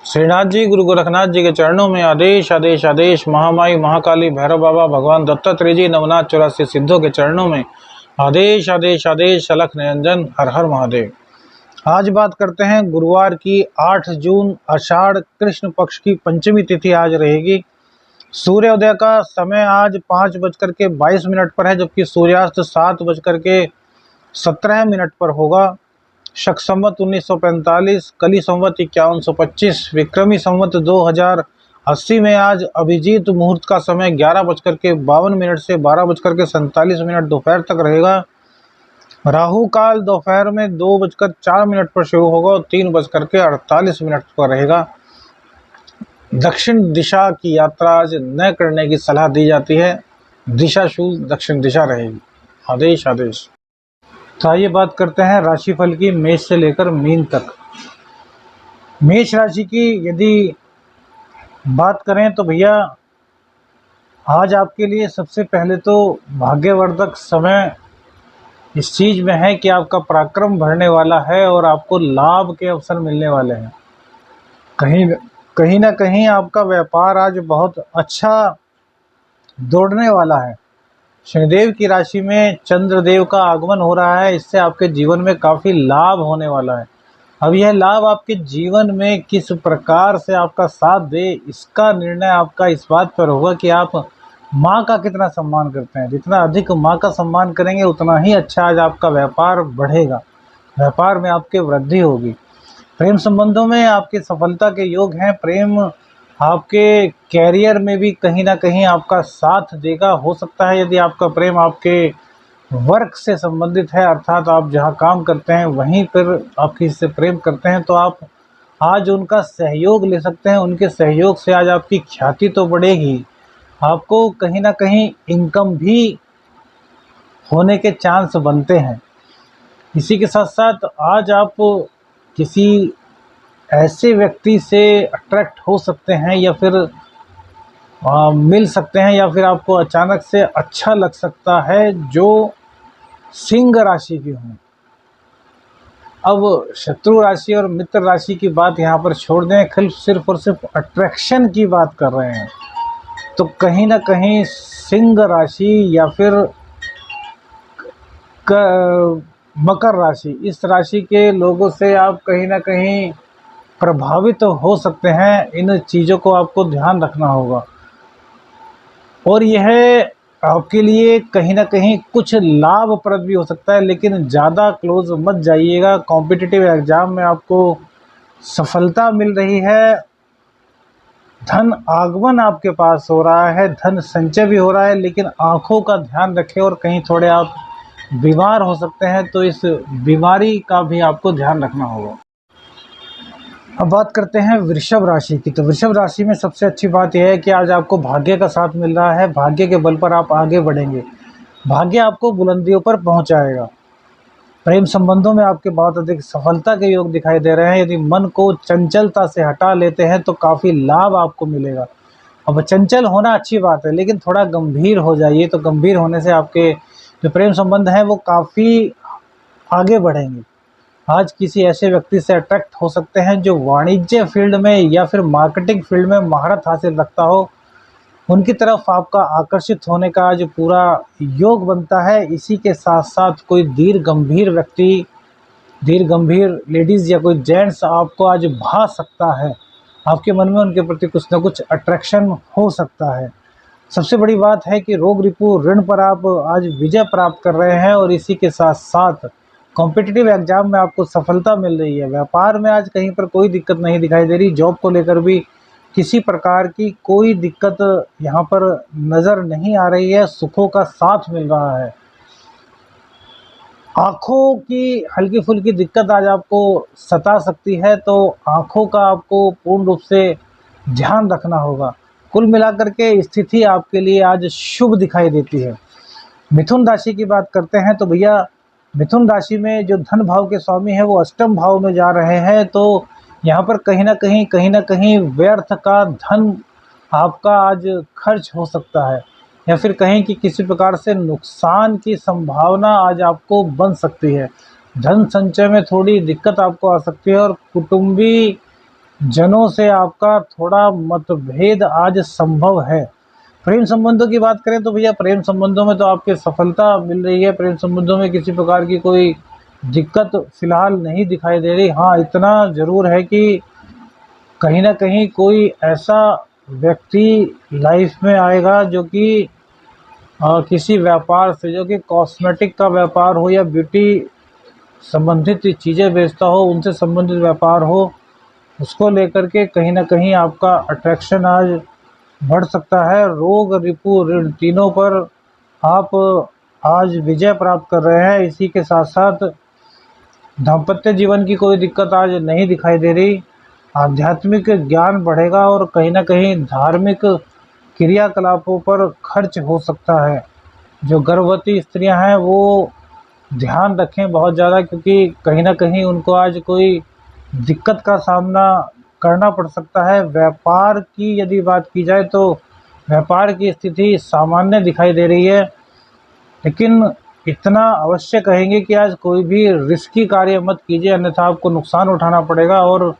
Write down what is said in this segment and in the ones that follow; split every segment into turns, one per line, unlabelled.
श्रीनाथ जी गुरु गोरखनाथ जी के चरणों में आदेश आदेश आदेश। महामाई महाकाली भैरव बाबा भगवान दत्तात्रेय जी नवनाथ 84 सिद्धों के चरणों में आदेश आदेश आदेश। अलख निरंजन हर हर महादेव। आज बात करते हैं गुरुवार की 8 जून आषाढ़ कृष्ण पक्ष की पंचमी तिथि आज रहेगी। सूर्योदय का समय आज 5:22 पर है, जबकि सूर्यास्त 7:17 पर होगा। शक संवत 1945, कली संवत 5125, विक्रमी संवत 2080 में आज अभिजीत मुहूर्त का समय 11:52 से 12:47 दोपहर तक रहेगा। राहु काल दोपहर में 2:04 पर शुरू होगा और 3:48 पर रहेगा। दक्षिण दिशा की यात्रा आज न करने की सलाह दी जाती है। दिशा शूल दक्षिण दिशा रहेगी। आदेश आदेश। तो आइए बात करते हैं राशिफल की, मेष से लेकर मीन तक। मेष राशि की यदि बात करें तो भैया आज आपके लिए सबसे पहले तो भाग्यवर्धक समय इस चीज़ में है कि आपका पराक्रम बढ़ने वाला है और आपको लाभ के अवसर मिलने वाले हैं। कहीं ना कहीं आपका व्यापार आज बहुत अच्छा दौड़ने वाला है। शनिदेव की राशि में चंद्रदेव का आगमन हो रहा है, इससे आपके जीवन में काफ़ी लाभ होने वाला है। अब यह लाभ आपके जीवन में किस प्रकार से आपका साथ दे, इसका निर्णय आपका इस बात पर होगा कि आप माँ का कितना सम्मान करते हैं। जितना अधिक माँ का सम्मान करेंगे उतना ही अच्छा आज आपका व्यापार बढ़ेगा, व्यापार में आपके वृद्धि होगी। प्रेम संबंधों में आपकी सफलता के योग हैं। प्रेम आपके कैरियर में भी कहीं ना कहीं आपका साथ देगा। हो सकता है यदि आपका प्रेम आपके वर्क से संबंधित है, अर्थात आप जहां काम करते हैं वहीं पर आप किसी से प्रेम करते हैं, तो आप आज उनका सहयोग ले सकते हैं। उनके सहयोग से आज आपकी ख्याति तो बढ़ेगी, आपको कहीं ना कहीं इनकम भी होने के चांस बनते हैं। इसी के साथ साथ आज आप किसी ऐसे व्यक्ति से अट्रैक्ट हो सकते हैं या फिर मिल सकते हैं, या फिर आपको अचानक से अच्छा लग सकता है जो सिंह राशि की हों। अब शत्रु राशि और मित्र राशि की बात यहाँ पर छोड़ दें, सिर्फ और सिर्फ अट्रैक्शन की बात कर रहे हैं, तो कहीं ना कहीं सिंह राशि या फिर मकर राशि, इस राशि के लोगों से आप कहीं ना कहीं प्रभावित हो सकते हैं। इन चीज़ों को आपको ध्यान रखना होगा और यह आपके लिए कहीं ना कहीं कुछ लाभप्रद भी हो सकता है, लेकिन ज़्यादा क्लोज मत जाइएगा। कॉम्पिटिटिव एग्ज़ाम में आपको सफलता मिल रही है, धन आगमन आपके पास हो रहा है, धन संचय भी हो रहा है, लेकिन आँखों का ध्यान रखें और कहीं थोड़े आप बीमार हो सकते हैं, तो इस बीमारी का भी आपको ध्यान रखना होगा। अब बात करते हैं वृषभ राशि की। तो वृषभ राशि में सबसे अच्छी बात यह है कि आज आपको भाग्य का साथ मिल रहा है। भाग्य के बल पर आप आगे बढ़ेंगे, भाग्य आपको बुलंदियों पर पहुंचाएगा। प्रेम संबंधों में आपके बहुत अधिक सफलता के योग दिखाई दे रहे हैं। यदि मन को चंचलता से हटा लेते हैं तो काफ़ी लाभ आपको मिलेगा। अब चंचल होना अच्छी बात है, लेकिन थोड़ा गंभीर हो जाइए, तो गंभीर होने से आपके जो प्रेम संबंध हैं वो काफ़ी आगे बढ़ेंगे। आज किसी ऐसे व्यक्ति से अट्रैक्ट हो सकते हैं जो वाणिज्य फील्ड में या फिर मार्केटिंग फील्ड में महारत हासिल रखता हो, उनकी तरफ आपका आकर्षित होने का आज पूरा योग बनता है। इसी के साथ साथ कोई धीर गंभीर व्यक्ति, धीर गंभीर लेडीज़ या कोई जेंट्स आपको आज भा सकता है। आपके मन में उनके प्रति कुछ ना कुछ अट्रैक्शन हो सकता है। सबसे बड़ी बात है कि रोग रिपू ऋण पर आप आज विजय प्राप्त कर रहे हैं और इसी के साथ साथ कॉम्पिटिटिव एग्जाम में आपको सफलता मिल रही है। व्यापार में आज कहीं पर कोई दिक्कत नहीं दिखाई दे रही। जॉब को लेकर भी किसी प्रकार की कोई दिक्कत यहाँ पर नज़र नहीं आ रही है। सुखों का साथ मिल रहा है। आँखों की हल्की फुल्की दिक्कत आज आपको सता सकती है, तो आँखों का आपको पूर्ण रूप से ध्यान रखना होगा। कुल मिलाकर के स्थिति आपके लिए आज शुभ दिखाई देती है। मिथुन राशि की बात करते हैं तो भैया मिथुन राशि में जो धन भाव के स्वामी है वो अष्टम भाव में जा रहे हैं, तो यहाँ पर कहीं ना कहीं व्यर्थ का धन आपका आज खर्च हो सकता है, या फिर कहीं कि किसी प्रकार से नुकसान की संभावना आज आपको बन सकती है। धन संचय में थोड़ी दिक्कत आपको आ सकती है और कुटुंबी जनों से आपका थोड़ा मतभेद आज संभव है। प्रेम संबंधों की बात करें तो भैया प्रेम संबंधों में तो आपके सफलता मिल रही है। प्रेम संबंधों में किसी प्रकार की कोई दिक्कत फिलहाल नहीं दिखाई दे रही। हाँ, इतना ज़रूर है कि कहीं न कहीं कोई ऐसा व्यक्ति लाइफ में आएगा जो कि किसी व्यापार से, जो कि कॉस्मेटिक का व्यापार हो या ब्यूटी संबंधित चीज़ें बेचता हो, उनसे संबंधित व्यापार हो, उसको लेकर के कहीं न कहीं आपका अट्रैक्शन आज बढ़ सकता है। रोग, रिपु, ऋण तीनों पर आप आज विजय प्राप्त कर रहे हैं। इसी के साथ-साथ दाम्पत्य जीवन की कोई दिक्कत आज नहीं दिखाई दे रही। आध्यात्मिक ज्ञान बढ़ेगा और कहीं न कहीं धार्मिक क्रियाकलापों पर खर्च हो सकता है। जो गर्भवती स्त्रियां हैं वो ध्यान रखें बहुत ज़्यादा, क्योंकि कहीं न कहीं उनको आज कोई दिक्कत का सामना करना पड़ सकता है। व्यापार की यदि बात की जाए तो व्यापार की स्थिति सामान्य दिखाई दे रही है, लेकिन इतना अवश्य कहेंगे कि आज कोई भी रिस्की कार्य मत कीजिए, अन्यथा आपको नुकसान उठाना पड़ेगा और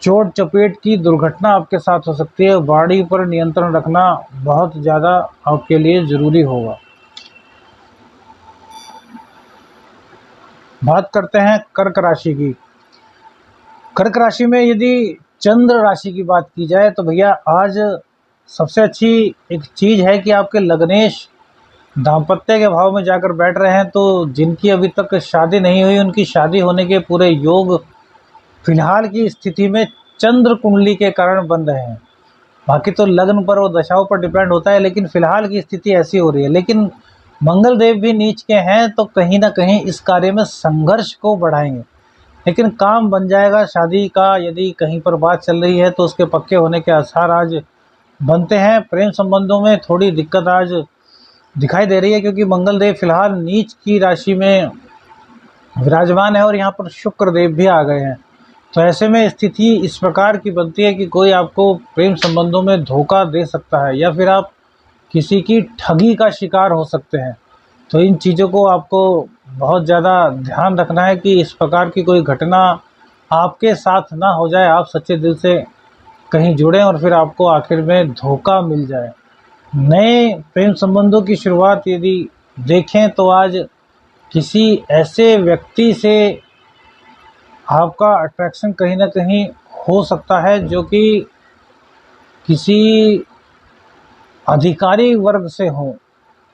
चोट चपेट की दुर्घटना आपके साथ हो सकती है। गाड़ी पर नियंत्रण रखना बहुत ज़्यादा आपके लिए ज़रूरी होगा। बात करते हैं कर्क राशि की। कर्क राशि में यदि चंद्र राशि की बात की जाए तो भैया आज सबसे अच्छी एक चीज़ है कि आपके लग्नेश दाम्पत्य के भाव में जाकर बैठ रहे हैं, तो जिनकी अभी तक शादी नहीं हुई उनकी शादी होने के पूरे योग फिलहाल की स्थिति में चंद्र कुंडली के कारण बन रहे हैं। बाकी तो लग्न पर और दशाओं पर डिपेंड होता है, लेकिन फिलहाल की स्थिति ऐसी हो रही है। लेकिन मंगल देव भी नीच के हैं तो कहीं ना कहीं इस कार्य में संघर्ष को बढ़ाएंगे, लेकिन काम बन जाएगा। शादी का यदि कहीं पर बात चल रही है तो उसके पक्के होने के आसार आज बनते हैं। प्रेम संबंधों में थोड़ी दिक्कत आज दिखाई दे रही है, क्योंकि मंगल देव फिलहाल नीच की राशि में विराजमान है और यहाँ पर शुक्र देव भी आ गए हैं। तो ऐसे में स्थिति इस प्रकार की बनती है कि कोई आपको प्रेम संबंधों में धोखा दे सकता है या फिर आप किसी की ठगी का शिकार हो सकते हैं। तो इन चीज़ों को आपको बहुत ज़्यादा ध्यान रखना है कि इस प्रकार की कोई घटना आपके साथ ना हो जाए, आप सच्चे दिल से कहीं जुड़ें और फिर आपको आखिर में धोखा मिल जाए। नए प्रेम संबंधों की शुरुआत यदि देखें तो आज किसी ऐसे व्यक्ति से आपका अट्रैक्शन कहीं ना कहीं हो सकता है जो कि किसी अधिकारी वर्ग से हो।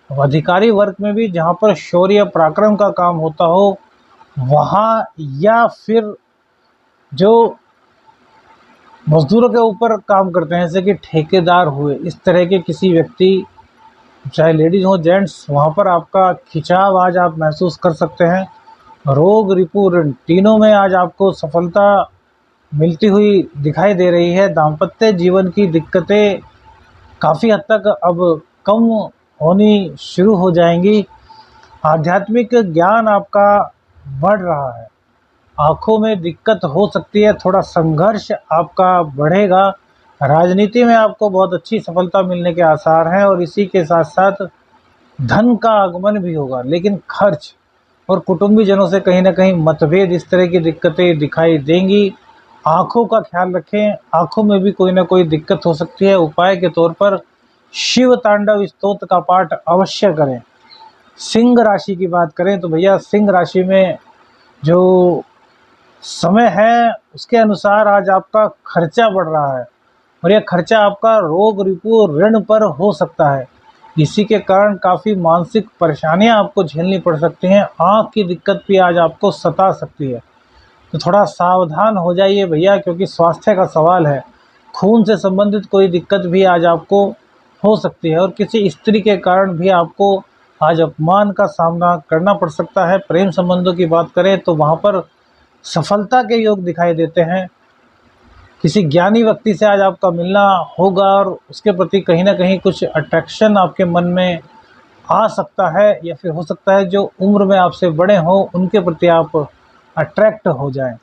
अब अधिकारी वर्ग में भी जहाँ पर शौर्य पराक्रम का काम होता हो वहाँ, या फिर जो मजदूरों के ऊपर काम करते हैं जैसे कि ठेकेदार हुए, इस तरह के किसी व्यक्ति, चाहे लेडीज़ हो जेंट्स, वहाँ पर आपका खिंचाव आज आप महसूस कर सकते हैं। रोग, रिपु, ऋण तीनों में आज आपको सफलता मिलती हुई दिखाई दे रही है। दाम्पत्य जीवन की दिक्कतें काफ़ी हद तक अब कम होनी शुरू हो जाएंगी। आध्यात्मिक ज्ञान आपका बढ़ रहा है। आँखों में दिक्कत हो सकती है, थोड़ा संघर्ष आपका बढ़ेगा। राजनीति में आपको बहुत अच्छी सफलता मिलने के आसार हैं और इसी के साथ साथ धन का आगमन भी होगा, लेकिन खर्च और कुटुंबीजनों से कहीं ना कहीं मतभेद, इस तरह की दिक्कतें दिखाई देंगी। आँखों का ख्याल रखें, आँखों में भी कोई ना कोई दिक्कत हो सकती है। उपाय के तौर पर शिव तांडव स्तोत्र का पाठ अवश्य करें। सिंह राशि की बात करें तो भैया सिंह राशि में जो समय है उसके अनुसार आज आपका खर्चा बढ़ रहा है और यह खर्चा आपका रोग, रिपु, ऋण पर हो सकता है। इसी के कारण काफ़ी मानसिक परेशानियां आपको झेलनी पड़ सकती हैं। आँख की दिक्कत भी आज आपको सता सकती है, तो थोड़ा सावधान हो जाइए भैया, क्योंकि स्वास्थ्य का सवाल है। खून से संबंधित कोई दिक्कत भी आज आपको हो सकती है और किसी स्त्री के कारण भी आपको आज अपमान का सामना करना पड़ सकता है। प्रेम संबंधों की बात करें तो वहाँ पर सफलता के योग दिखाई देते हैं। किसी ज्ञानी व्यक्ति से आज आपका मिलना होगा और उसके प्रति कहीं ना कहीं कुछ अट्रैक्शन आपके मन में आ सकता है, या फिर हो सकता है जो उम्र में आपसे बड़े हों उनके प्रति आप अट्रैक्ट हो जाएं।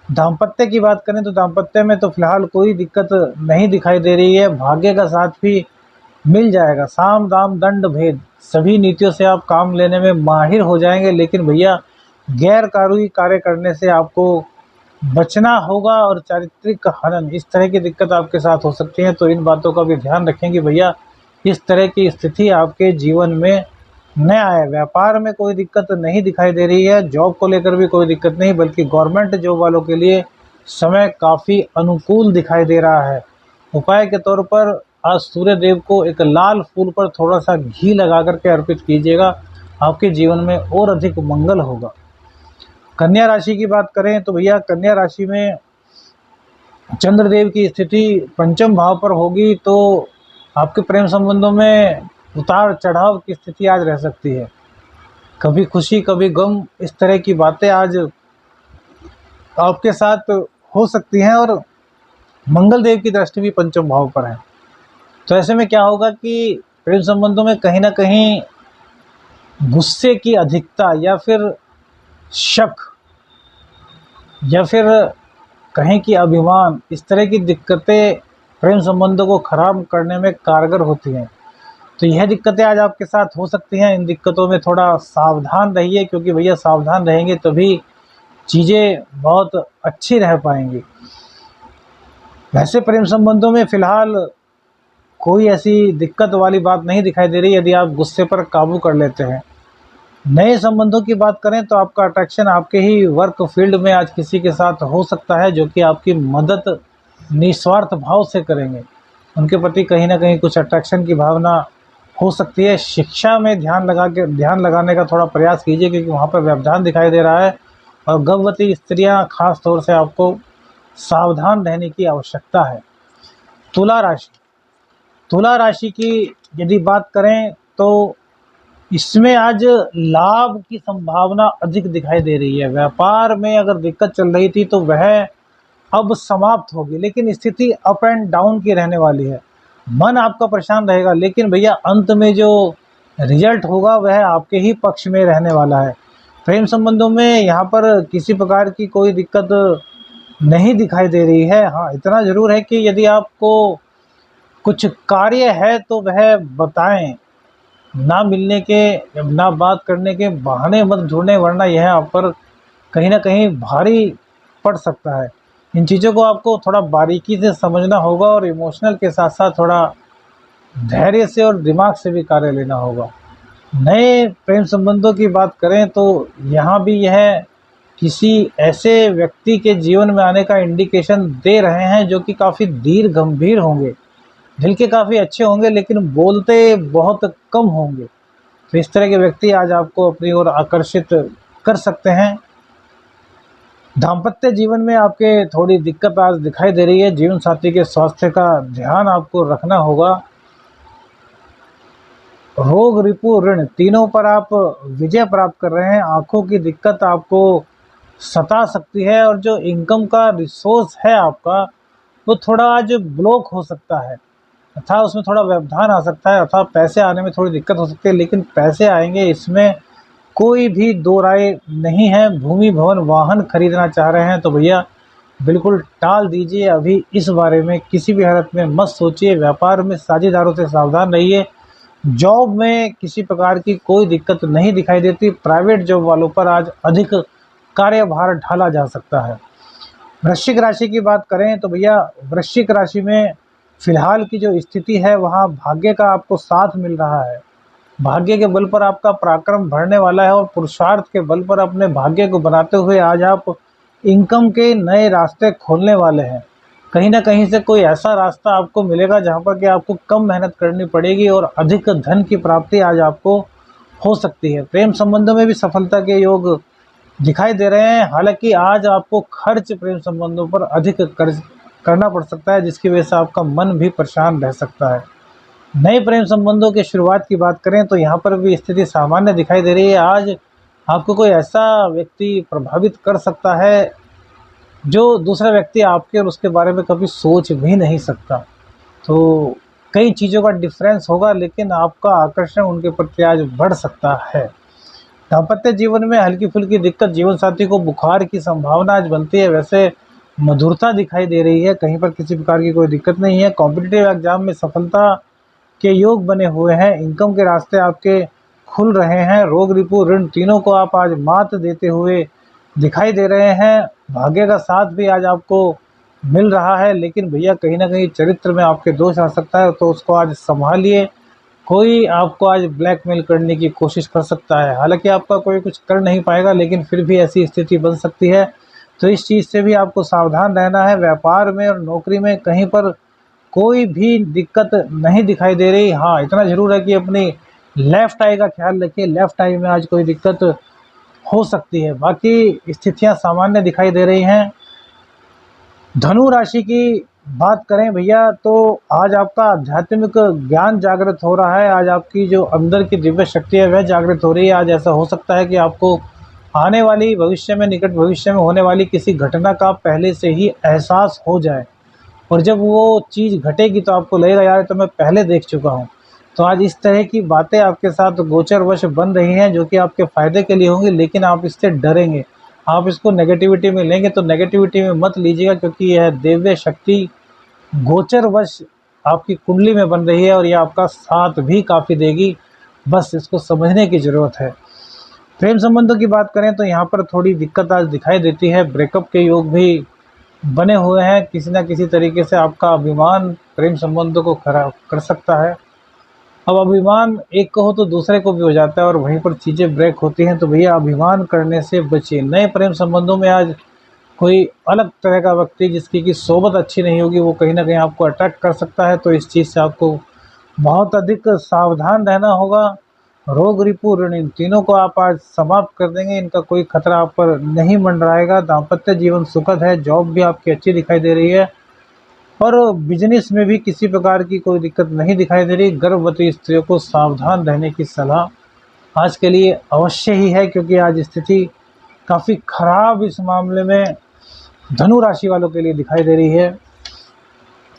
दाम्पत्य की बात करें तो दाम्पत्य में तो फिलहाल कोई दिक्कत नहीं दिखाई दे रही है। भाग्य का साथ भी मिल जाएगा। साम दाम दंड भेद सभी नीतियों से आप काम लेने में माहिर हो जाएंगे, लेकिन भैया गैर कानूनी कार्य करने से आपको बचना होगा और चारित्रिक हनन, इस तरह की दिक्कत आपके साथ हो सकती है। तो इन बातों का भी ध्यान रखें कि भैया इस तरह की स्थिति आपके जीवन में न आए। व्यापार में कोई दिक्कत नहीं दिखाई दे रही है, जॉब को लेकर भी कोई दिक्कत नहीं, बल्कि गवर्नमेंट जॉब वालों के लिए समय काफ़ी अनुकूल दिखाई दे रहा है। उपाय के तौर पर आज सूर्य देव को एक लाल फूल पर थोड़ा सा घी लगा करके अर्पित कीजिएगा, आपके जीवन में और अधिक मंगल होगा। कन्या राशि की बात करें तो भैया कन्या राशि में चंद्रदेव की स्थिति पंचम भाव पर होगी, तो आपके प्रेम संबंधों में उतार चढ़ाव की स्थिति आज रह सकती है। कभी खुशी कभी गम, इस तरह की बातें आज आपके साथ हो सकती हैं। और मंगल देव की दृष्टि भी पंचम भाव पर है, तो ऐसे में क्या होगा कि प्रेम संबंधों में कहीं ना कहीं गुस्से की अधिकता या फिर शक या फिर कहें कि अभिमान, इस तरह की दिक्कतें प्रेम संबंधों को खराब करने में कारगर होती हैं। तो यह दिक्कतें आज आपके साथ हो सकती हैं। इन दिक्कतों में थोड़ा सावधान रहिए, क्योंकि भैया सावधान रहेंगे तभी चीज़ें बहुत अच्छी रह पाएंगी। वैसे प्रेम संबंधों में फ़िलहाल कोई ऐसी दिक्कत वाली बात नहीं दिखाई दे रही, यदि आप गुस्से पर काबू कर लेते हैं। नए संबंधों की बात करें तो आपका अट्रैक्शन आपके ही वर्क फील्ड में आज किसी के साथ हो सकता है, जो कि आपकी मदद निस्वार्थ भाव से करेंगे। उनके प्रति कहीं ना कहीं कुछ अट्रैक्शन की भावना हो सकती है। शिक्षा में ध्यान लगाने का थोड़ा प्रयास कीजिए, क्योंकि वहाँ पर व्यवधान दिखाई दे रहा है। और गर्भवती स्त्रियाँ खास तौर से आपको सावधान रहने की आवश्यकता है। तुला राशि, तुला राशि की यदि बात करें तो इसमें आज लाभ की संभावना अधिक दिखाई दे रही है। व्यापार में अगर दिक्कत चल रही थी तो वह अब समाप्त होगी, लेकिन स्थिति अप एंड डाउन की रहने वाली है। मन आपका परेशान रहेगा, लेकिन भैया अंत में जो रिजल्ट होगा वह आपके ही पक्ष में रहने वाला है। प्रेम संबंधों में यहाँ पर किसी प्रकार की कोई दिक्कत नहीं दिखाई दे रही है। हाँ, इतना ज़रूर है कि यदि आपको कुछ कार्य है तो वह बताएं, ना मिलने के ना बात करने के बहाने मत ढूंढें, वरना यह आप पर कहीं ना कहीं भारी पड़ सकता है। इन चीज़ों को आपको थोड़ा बारीकी से समझना होगा और इमोशनल के साथ साथ थोड़ा धैर्य से और दिमाग से भी कार्य लेना होगा। नए प्रेम संबंधों की बात करें तो यहाँ भी यह किसी ऐसे व्यक्ति के जीवन में आने का इंडिकेशन दे रहे हैं जो कि काफ़ी धीर गंभीर होंगे, दिल के काफ़ी अच्छे होंगे, लेकिन बोलते बहुत कम होंगे। तो इस तरह के व्यक्ति आज आपको अपनी ओर आकर्षित कर सकते हैं। दाम्पत्य जीवन में आपके थोड़ी दिक्कत आज दिखाई दे रही है। जीवन साथी के स्वास्थ्य का ध्यान आपको रखना होगा। रोग रिपु ऋण तीनों पर आप विजय प्राप्त कर रहे हैं। आंखों की दिक्कत आपको सता सकती है, और जो इनकम का रिसोर्स है आपका वो थोड़ा आज ब्लॉक हो सकता है, अर्थात उसमें थोड़ा व्यवधान आ सकता है, अर्थात पैसे आने में थोड़ी दिक्कत हो सकती है, लेकिन पैसे आएंगे, इसमें कोई भी दो राय नहीं है। भूमि भवन वाहन खरीदना चाह रहे हैं तो भैया बिल्कुल टाल दीजिए, अभी इस बारे में किसी भी हालत में मत सोचिए। व्यापार में साझेदारों से सावधान रहिए। जॉब में किसी प्रकार की कोई दिक्कत नहीं दिखाई देती। प्राइवेट जॉब वालों पर आज अधिक कार्यभार ढाला जा सकता है। वृश्चिक राशि की बात करें तो भैया वृश्चिक राशि में फिलहाल की जो स्थिति है वहाँ भाग्य का आपको साथ मिल रहा है। भाग्य के बल पर आपका पराक्रम बढ़ने वाला है, और पुरुषार्थ के बल पर अपने भाग्य को बनाते हुए आज आप इनकम के नए रास्ते खोलने वाले हैं। कहीं ना कहीं से कोई ऐसा रास्ता आपको मिलेगा जहाँ पर कि आपको कम मेहनत करनी पड़ेगी और अधिक धन की प्राप्ति आज आपको हो सकती है। प्रेम संबंधों में भी सफलता के योग दिखाई दे रहे हैं। हालांकि आज आपको खर्च प्रेम संबंधों पर अधिक खर्च करना पड़ सकता है, जिसकी वजह से आपका मन भी परेशान रह सकता है। नए प्रेम संबंधों की शुरुआत की बात करें तो यहाँ पर भी स्थिति सामान्य दिखाई दे रही है। आज आपको कोई ऐसा व्यक्ति प्रभावित कर सकता है जो दूसरा व्यक्ति आपके और उसके बारे में कभी सोच भी नहीं सकता। तो कई चीज़ों का डिफरेंस होगा, लेकिन आपका आकर्षण उनके प्रति आज बढ़ सकता है। दाम्पत्य जीवन में हल्की फुल्की दिक्कत, जीवन साथी को बुखार की संभावना आज बनती है। वैसे मधुरता दिखाई दे रही है, कहीं पर किसी प्रकार की कोई दिक्कत नहीं है। कॉम्पिटिटिव एग्जाम में सफलता के योग बने हुए हैं। इनकम के रास्ते आपके खुल रहे हैं। रोग रिपु ऋण तीनों को आप आज मात देते हुए दिखाई दे रहे हैं। भाग्य का साथ भी आज आपको मिल रहा है, लेकिन भैया कहीं ना कहीं चरित्र में आपके दोष आ सकता है, तो उसको आज संभालिए। कोई आपको आज ब्लैकमेल करने की कोशिश कर सकता है, हालांकि आपका कोई कुछ कर नहीं पाएगा, लेकिन फिर भी ऐसी स्थिति बन सकती है। तो इस चीज़ से भी आपको सावधान रहना है। व्यापार में और नौकरी में कहीं पर कोई भी दिक्कत नहीं दिखाई दे रही। हाँ, इतना ज़रूर है कि अपनी लेफ्ट आई का ख्याल रखिए, लेफ्ट आई में आज कोई दिक्कत हो सकती है। बाकी स्थितियाँ सामान्य दिखाई दे रही हैं। धनु राशि की बात करें भैया, तो आज आपका आध्यात्मिक ज्ञान जागृत हो रहा है। आज आपकी जो अंदर की दिव्य शक्ति है वह जागृत हो रही है। आज ऐसा हो सकता है कि आपको आने वाली भविष्य में, निकट भविष्य में होने वाली किसी घटना का पहले से ही एहसास हो जाए, और जब वो चीज़ घटेगी तो आपको लगेगा यार तो मैं पहले देख चुका हूँ। तो आज इस तरह की बातें आपके साथ गोचरवश बन रही हैं, जो कि आपके फ़ायदे के लिए होंगी, लेकिन आप इससे डरेंगे। आप इसको नेगेटिविटी में लेंगे तो नेगेटिविटी में मत लीजिएगा, क्योंकि यह दिव्य शक्ति गोचरवश आपकी कुंडली में बन रही है और यह आपका साथ भी काफ़ी देगी। बस इसको समझने की ज़रूरत है। प्रेम संबंधों की बात करें तो यहाँ पर थोड़ी दिक्कत आज दिखाई देती है। ब्रेकअप के योग भी बने हुए हैं। किसी न किसी तरीके से आपका अभिमान प्रेम संबंधों को खराब कर सकता है। अब अभिमान एक को हो तो दूसरे को भी हो जाता है, और वहीं पर चीज़ें ब्रेक होती हैं। तो भैया अभिमान करने से बचिए। नए प्रेम संबंधों में आज कोई अलग तरह का व्यक्ति जिसकी की सोबत अच्छी नहीं होगी, वो कहीं ना कहीं आपको अट्रैक्ट कर सकता है। तो इस चीज़ से आपको बहुत अधिक सावधान रहना होगा। रोग, रिपु, ऋण, इन तीनों को आप आज समाप्त कर देंगे। इनका कोई खतरा आप पर नहीं मंडराएगा। दाम्पत्य जीवन सुखद है। जॉब भी आपकी अच्छी दिखाई दे रही है, और बिजनेस में भी किसी प्रकार की कोई दिक्कत नहीं दिखाई दे रही। गर्भवती स्त्रियों को सावधान रहने की सलाह आज के लिए अवश्य ही है, क्योंकि आज स्थिति काफ़ी खराब इस मामले में धनु राशि वालों के लिए दिखाई दे रही है।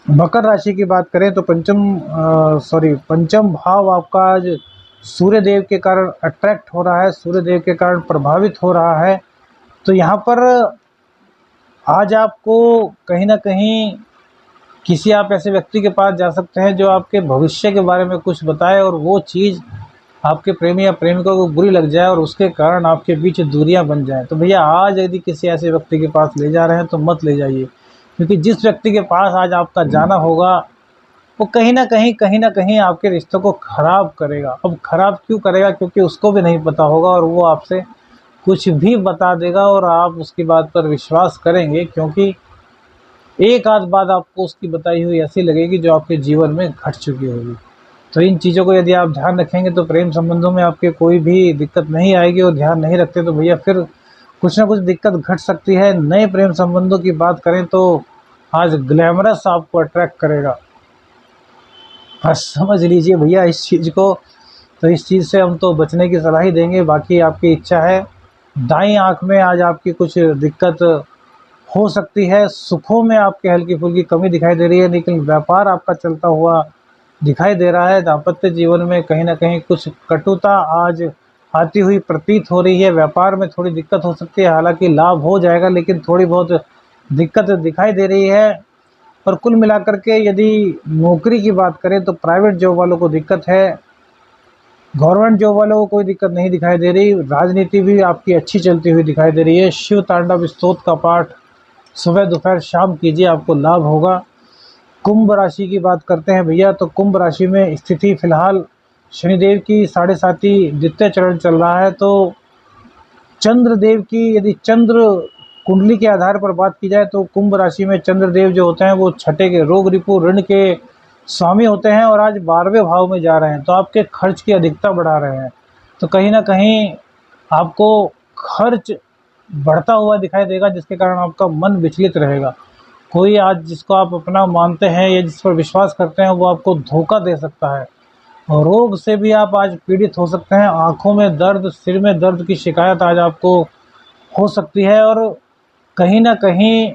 मकर राशि की बात करें तो पंचम भाव आपका आज सूर्य देव के कारण अट्रैक्ट हो रहा है, सूर्य देव के कारण प्रभावित हो रहा है। तो यहाँ पर आज आपको कहीं ना कहीं किसी आप ऐसे व्यक्ति के पास जा सकते हैं जो आपके भविष्य के बारे में कुछ बताए, और वो चीज़ आपके प्रेमी या प्रेमिका को बुरी लग जाए और उसके कारण आपके बीच दूरियां बन जाएं। तो भैया आज यदि किसी ऐसे व्यक्ति के पास ले जा रहे हैं तो मत ले जाइए, क्योंकि जिस व्यक्ति के पास आज आपका जाना होगा वो कहीं ना कहीं आपके रिश्तों को ख़राब करेगा। अब ख़राब क्यों करेगा? क्योंकि उसको भी नहीं पता होगा, और वो आपसे कुछ भी बता देगा और आप उसकी बात पर विश्वास करेंगे, क्योंकि एक आध बात आपको उसकी बताई हुई ऐसी लगेगी जो आपके जीवन में घट चुकी होगी। तो इन चीज़ों को यदि आप ध्यान रखेंगे तो प्रेम संबंधों में आपके कोई भी दिक्कत नहीं आएगी, और ध्यान नहीं रखते तो भैया फिर कुछ ना कुछ दिक्कत घट सकती है। नए प्रेम संबंधों की बात करें तो आज ग्लैमरस आपको अट्रैक्ट करेगा। बस समझ लीजिए भैया इस चीज़ को। तो इस चीज़ से हम तो बचने की सलाह ही देंगे, बाकी आपकी इच्छा है। दाईं आँख में आज आपकी कुछ दिक्कत हो सकती है। सुखों में आपके हल्की फुल्की कमी दिखाई दे रही है, लेकिन व्यापार आपका चलता हुआ दिखाई दे रहा है। दाम्पत्य जीवन में कहीं ना कहीं कुछ कटुता आज आती हुई प्रतीत हो रही है। व्यापार में थोड़ी दिक्कत हो सकती है, हालांकि लाभ हो जाएगा, लेकिन थोड़ी बहुत दिक्कत दिखाई दे रही है। और कुल मिलाकर के यदि नौकरी की बात करें तो प्राइवेट जॉब वालों को दिक्कत है, गवर्नमेंट जॉब वालों को कोई दिक्कत नहीं दिखाई दे रही। राजनीति भी आपकी अच्छी चलती हुई दिखाई दे रही है। शिव तांडव स्तोत्र का पाठ सुबह दोपहर शाम कीजिए, आपको लाभ होगा। कुंभ राशि की बात करते हैं भैया, तो कुंभ राशि में स्थिति फिलहाल शनिदेव की 7.5 द्वितीय चरण चल रहा है। तो चंद्रदेव की यदि चंद्र कुंडली के आधार पर बात की जाए तो कुंभ राशि में चंद्रदेव जो होते हैं वो छठे के रोग, रिपु, ऋण के स्वामी होते हैं, और आज 12वें भाव में जा रहे हैं। तो आपके खर्च की अधिकता बढ़ा रहे हैं। तो कहीं ना कहीं आपको खर्च बढ़ता हुआ दिखाई देगा, जिसके कारण आपका मन विचलित रहेगा। कोई आज जिसको आप अपना मानते हैं या जिस पर विश्वास करते हैं वो आपको धोखा दे सकता है। और रोग से भी आप आज पीड़ित हो सकते हैं। आँखों में दर्द, सिर में दर्द की शिकायत आज आपको हो सकती है, और कहीं ना कहीं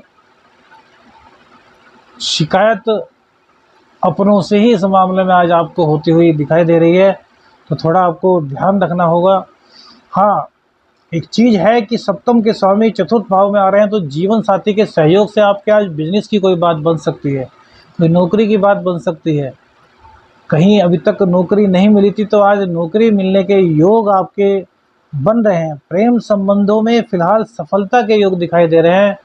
शिकायत अपनों से ही इस मामले में आज आपको होती हुई दिखाई दे रही है। तो थोड़ा आपको ध्यान रखना होगा। हाँ, एक चीज़ है कि सप्तम के स्वामी चतुर्थ भाव में आ रहे हैं, तो जीवन साथी के सहयोग से आपके आज बिजनेस की कोई बात बन सकती है, कोई नौकरी की बात बन सकती है। कहीं अभी तक नौकरी नहीं मिली थी तो आज नौकरी मिलने के योग आपके बन रहे हैं। प्रेम संबंधों में फिलहाल सफलता के योग दिखाई दे रहे हैं।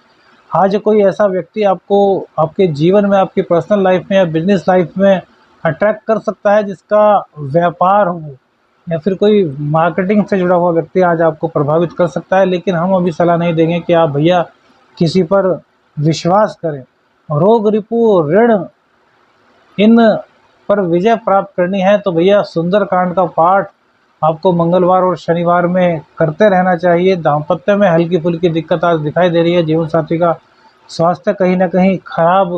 आज कोई ऐसा व्यक्ति आपको आपके जीवन में, आपकी पर्सनल लाइफ में या बिजनेस लाइफ में अट्रैक्ट कर सकता है, जिसका व्यापार हो या फिर कोई मार्केटिंग से जुड़ा हुआ व्यक्ति आज आपको प्रभावित कर सकता है। लेकिन हम अभी सलाह नहीं देंगे कि आप भैया किसी पर विश्वास करें। रोग, रिपु, ऋण, इन पर विजय प्राप्त करनी है तो भैया सुंदरकांड का पाठ आपको मंगलवार और शनिवार में करते रहना चाहिए। दाम्पत्य में हल्की फुल्की दिक्कत आज दिखाई दे रही है। जीवन साथी का स्वास्थ्य कहीं ना कहीं खराब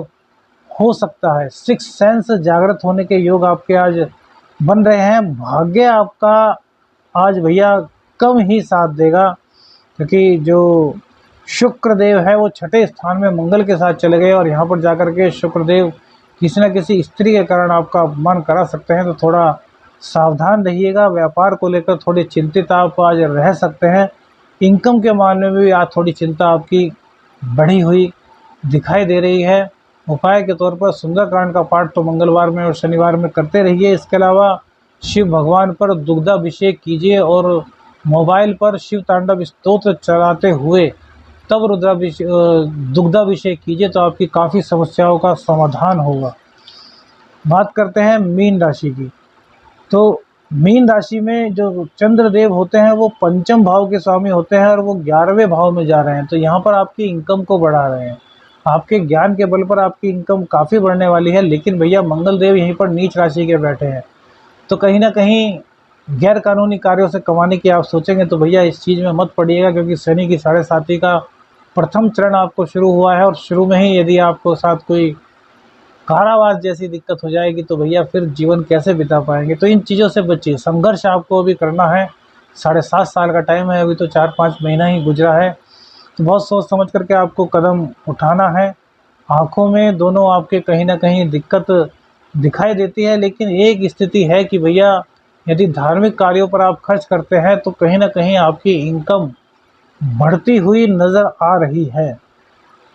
हो सकता है। सिक्स सेंस जागृत होने के योग आपके आज बन रहे हैं। भाग्य आपका आज भैया कम ही साथ देगा, क्योंकि जो शुक्रदेव है वो छठे स्थान में मंगल के साथ चले गए और यहाँ पर जाकर के शुक्रदेव किसी न किसी स्त्री के कारण आपका अपमान करा सकते हैं। तो थोड़ा सावधान रहिएगा। व्यापार को लेकर थोड़ी चिंतित आप आज रह सकते हैं। इनकम के मामले में भी आज थोड़ी चिंता आपकी बढ़ी हुई दिखाई दे रही है। उपाय के तौर पर सुंदरकांड का पाठ तो मंगलवार में और शनिवार में करते रहिए। इसके अलावा शिव भगवान पर दुग्धाभिषेक कीजिए और मोबाइल पर शिव तांडव स्तोत्र चलाते हुए तब दुग्धाभिषेक कीजिए, तो आपकी काफ़ी समस्याओं का समाधान होगा। बात करते हैं मीन राशि की। तो मीन राशि में जो चंद्रदेव होते हैं वो पंचम भाव के स्वामी होते हैं और वो 11वें भाव में जा रहे हैं। तो यहाँ पर आपकी इनकम को बढ़ा रहे हैं। आपके ज्ञान के बल पर आपकी इनकम काफ़ी बढ़ने वाली है। लेकिन भैया मंगल देव यहीं पर नीच राशि के बैठे हैं, तो कहीं ना कहीं गैर कानूनी कार्यों से कमाने की आप सोचेंगे तो भैया इस चीज़ में मत पड़िएगा, क्योंकि शनि की 7.5 का प्रथम चरण आपको शुरू हुआ है और शुरू में ही यदि आपको साथ कोई कारावास जैसी दिक्कत हो जाएगी तो भैया फिर जीवन कैसे बिता पाएंगे। तो इन चीज़ों से बचिए। संघर्ष आपको अभी करना है। 7.5 साल का टाइम है, अभी तो 4-5 महीना ही गुजरा है। तो बहुत सोच समझ करके आपको कदम उठाना है। आँखों में दोनों आपके कहीं ना कहीं दिक्कत दिखाई देती है, लेकिन एक स्थिति है कि भैया यदि धार्मिक कार्यों पर आप खर्च करते हैं तो कहीं ना कहीं आपकी इनकम बढ़ती हुई नज़र आ रही है।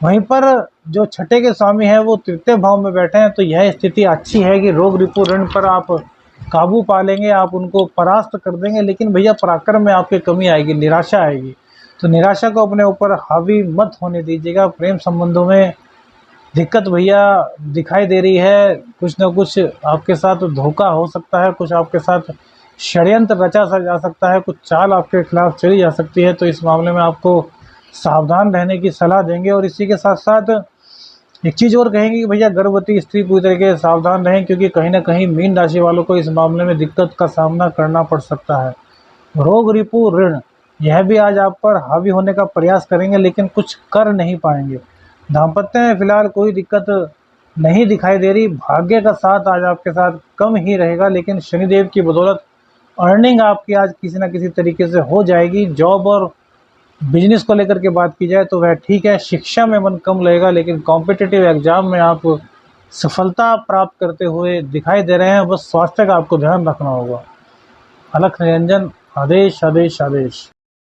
वहीं पर जो छठे के स्वामी हैं वो तृतीय भाव में बैठे हैं, तो यह स्थिति अच्छी है कि रोग, रिपु, ऋण पर आप काबू पा लेंगे, आप उनको परास्त कर देंगे। लेकिन भैया पराक्रम में आपकी कमी आएगी, निराशा आएगी। तो निराशा को अपने ऊपर हावी मत होने दीजिएगा। प्रेम संबंधों में दिक्कत भैया दिखाई दे रही है। कुछ ना कुछ आपके साथ धोखा हो सकता है, कुछ आपके साथ षड्यंत्र रचा जा सकता है, कुछ चाल आपके खिलाफ चली जा सकती है। तो इस मामले में आपको सावधान रहने की सलाह देंगे। और इसी के साथ साथ एक चीज़ और कहेंगे कि भैया गर्भवती स्त्री पूरी तरीके से सावधान रहें, क्योंकि कहीं ना कहीं मीन राशि वालों को इस मामले में दिक्कत का सामना करना पड़ सकता है। रोग, रिपु, ऋण यह भी आज आप पर हावी होने का प्रयास करेंगे, लेकिन कुछ कर नहीं पाएंगे। दाम्पत्य में फिलहाल कोई दिक्कत नहीं दिखाई दे रही। भाग्य का साथ आज आपके साथ कम ही रहेगा, लेकिन शनिदेव की बदौलत अर्निंग आपकी आज किसी न किसी तरीके से हो जाएगी। जॉब और बिजनेस को लेकर के बात की जाए तो वह ठीक है। शिक्षा में मन कम लगेगा, लेकिन कॉम्पिटिटिव एग्जाम में आप सफलता प्राप्त करते हुए दिखाई दे रहे हैं। बस स्वास्थ्य का आपको ध्यान रखना होगा। अलख निरंजन, आदेश आदेश आदेश।